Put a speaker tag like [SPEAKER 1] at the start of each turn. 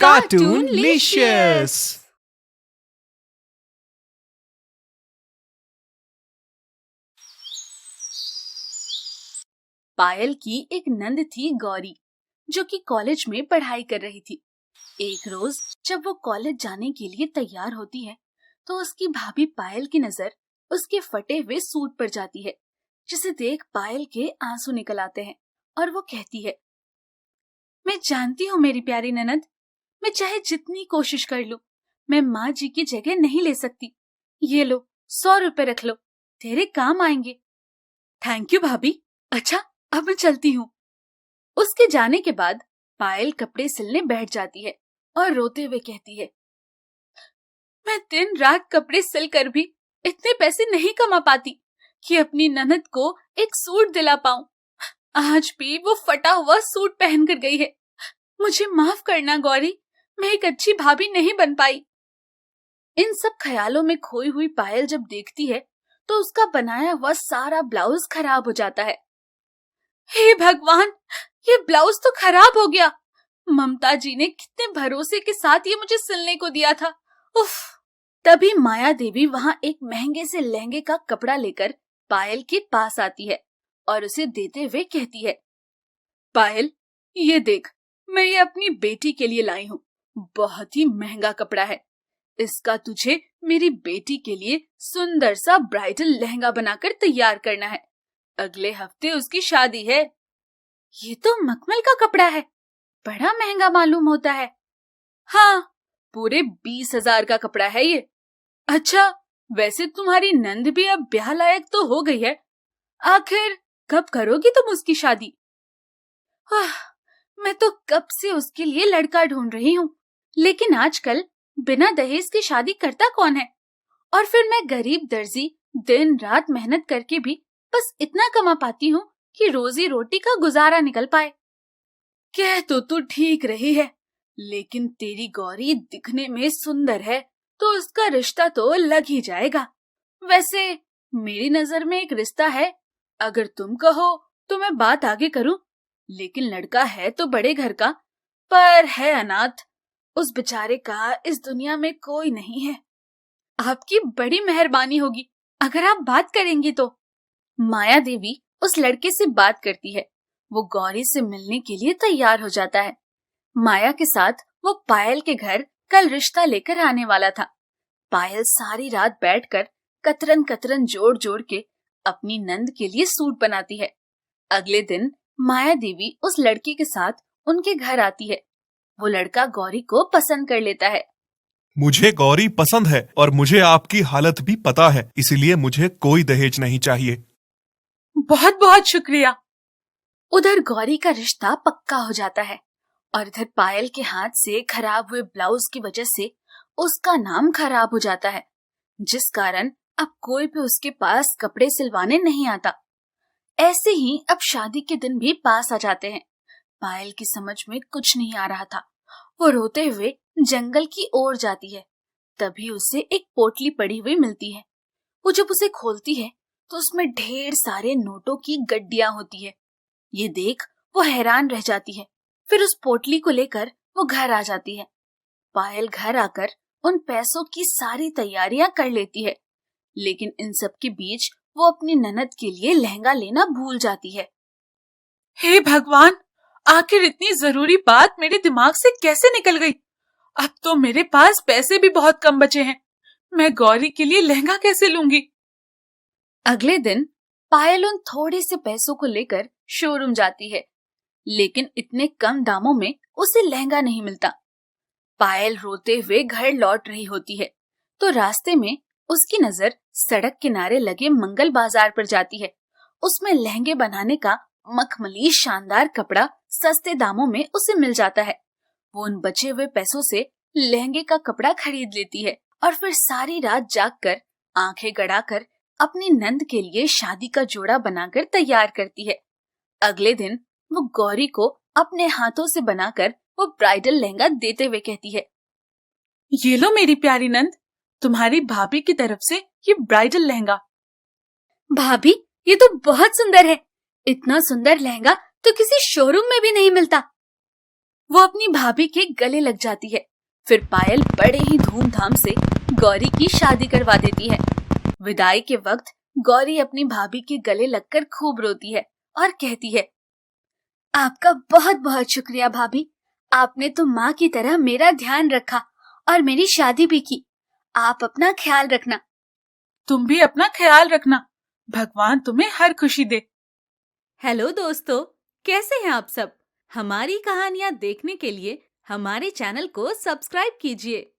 [SPEAKER 1] कार्टूनलिशियस।
[SPEAKER 2] पायल की एक नंद थी गौरी, जो कि कॉलेज में पढ़ाई कर रही थी। एक रोज जब वो कॉलेज जाने के लिए तैयार होती है, तो उसकी भाभी पायल की नजर उसके फटे हुए सूट पर जाती है, जिसे देख पायल के आंसू निकल आते हैं और वो कहती है, मैं जानती हूँ मेरी प्यारी ननद, मैं चाहे जितनी कोशिश कर लूं, मैं माँ जी की जगह नहीं ले सकती। ये लो 100 रुपए रख लो, तेरे काम आएंगे। थैंक यू भाभी। अच्छा, अब मैं चलती हूँ। उसके जाने के बाद पायल कपड़े सिलने बैठ जाती है और रोते हुए कहती है, मैं दिन रात कपड़े सिल कर भी इतने पैसे नहीं कमा पाती कि अपनी ननद को एक सूट दिला पाऊं। आज भी वो फटा हुआ सूट पहन कर गई है। मुझे माफ करना गौरी, मैं एक अच्छी भाभी नहीं बन पाई। इन सब ख्यालों में खोई हुई पायल जब देखती है, तो उसका बनाया हुआ सारा ब्लाउज खराब हो जाता है। हे भगवान, ये ब्लाउज तो खराब हो गया। ममता जी ने कितने भरोसे के साथ ये मुझे सिलने को दिया था। उफ। तभी माया देवी वहां एक महंगे से लहंगे का कपड़ा लेकर पायल के पास आती है और उसे देते हुए कहती है, पायल, ये देख, मैं ये अपनी बेटी के लिए लाई हूँ। बहुत ही महंगा कपड़ा है। इसका तुझे मेरी बेटी के लिए सुंदर सा ब्राइडल लहंगा बनाकर तैयार करना है। अगले हफ्ते उसकी शादी है। ये तो मखमल का कपड़ा है, बड़ा महंगा मालूम होता है। हाँ, पूरे 20,000 का कपड़ा है ये। अच्छा, वैसे तुम्हारी नंद भी अब ब्याह लायक तो हो गई है। आखिर कब करोगी तुम उसकी शादी? मैं तो कब से उसके लिए लड़का ढूंढ रही हूँ, लेकिन आजकल बिना दहेज की शादी करता कौन है? और फिर मैं गरीब दर्जी दिन रात मेहनत करके भी बस इतना कमा पाती हूँ कि रोजी रोटी का गुजारा निकल पाए। कह तो तू ठीक रही है, लेकिन तेरी गौरी दिखने में सुंदर है, तो उसका रिश्ता तो लग ही जाएगा। वैसे मेरी नजर में एक रिश्ता है, अगर तुम कहो तो मैं बात आगे करूं। लेकिन लड़का है तो बड़े घर का, पर है अनाथ। उस बेचारे का इस दुनिया में कोई नहीं है। आपकी बड़ी मेहरबानी होगी अगर आप बात करेंगी तो। माया देवी उस लड़के से बात करती है। वो गौरी से मिलने के लिए तैयार हो जाता है। माया के साथ वो पायल के घर कल रिश्ता लेकर आने वाला था। पायल सारी रात बैठकर कतरन कतरन जोड़ जोड़ के अपनी नंद के लिए सूट बनाती है। अगले दिन माया देवी उस लड़के के साथ उनके घर आती है। वो लड़का गौरी को पसंद कर लेता है।
[SPEAKER 1] मुझे गौरी पसंद है और मुझे आपकी हालत भी पता है, इसलिए मुझे कोई दहेज नहीं चाहिए।
[SPEAKER 2] बहुत बहुत शुक्रिया। उधर गौरी का रिश्ता पक्का हो जाता है और इधर पायल के हाथ से खराब हुए ब्लाउज की वजह से उसका नाम खराब हो जाता है, जिस कारण अब कोई भी उसके पास कपड़े सिलवाने नहीं आता। ऐसे ही अब शादी के दिन भी पास आ जाते हैं। पायल की समझ में कुछ नहीं आ रहा था। वो रोते हुए जंगल की ओर जाती है। तभी उसे एक पोटली पड़ी हुई मिलती है। वो जब उसे खोलती है तो उसमें ढेर सारे नोटों की गड्डियां होती है। ये देख वो हैरान रह जाती है। फिर उस पोटली को लेकर वो घर आ जाती है। पायल घर आकर उन पैसों की सारी तैयारियां कर लेती है, लेकिन इन सब के बीच वो अपनी ननद के लिए लहंगा लेना भूल जाती है। हे भगवान, आखिर इतनी जरूरी बात मेरे दिमाग से कैसे निकल गई? अब तो मेरे पास पैसे भी बहुत कम बचे हैं। मैं गौरी के लिए लहंगा कैसे लूंगी? अगले दिन पायल उन थोड़े से पैसों को लेकर शोरूम जाती है, लेकिन इतने कम दामों में उसे लहंगा नहीं मिलता। पायल रोते हुए घर लौट रही होती है, तो रास्ते में उसकी नजर सड़क किनारे लगे मंगल बाजार पर जाती है। उसमें लहंगे बनाने का मखमली शानदार कपड़ा सस्ते दामों में उसे मिल जाता है। वो उन बचे हुए पैसों से लहंगे का कपड़ा खरीद लेती है और फिर सारी रात जागकर आंखें गड़ाकर अपनी नंद के लिए शादी का जोड़ा बनाकर तैयार करती है। अगले दिन वो गौरी को अपने हाथों से बनाकर वो ब्राइडल लहंगा देते हुए कहती है, ये लो मेरी प्यारी नंद, तुम्हारी भाभी की तरफ से ये ब्राइडल लहंगा। भाभी, ये तो बहुत सुंदर है। इतना सुंदर लहंगा तो किसी शोरूम में भी नहीं मिलता। वो अपनी भाभी के गले लग जाती है। फिर पायल बड़े ही धूमधाम से गौरी की शादी करवा देती है। विदाई के वक्त गौरी अपनी भाभी के गले लगकर खूब रोती है और कहती है, आपका बहुत बहुत शुक्रिया भाभी, आपने तो माँ की तरह मेरा ध्यान रखा और मेरी शादी भी की। आप अपना ख्याल रखना।
[SPEAKER 3] तुम भी अपना ख्याल रखना। भगवान तुम्हें हर खुशी दे।
[SPEAKER 4] हेलो दोस्तों, कैसे हैं आप सब? हमारी कहानियाँ देखने के लिए हमारे चैनल को सब्सक्राइब कीजिए।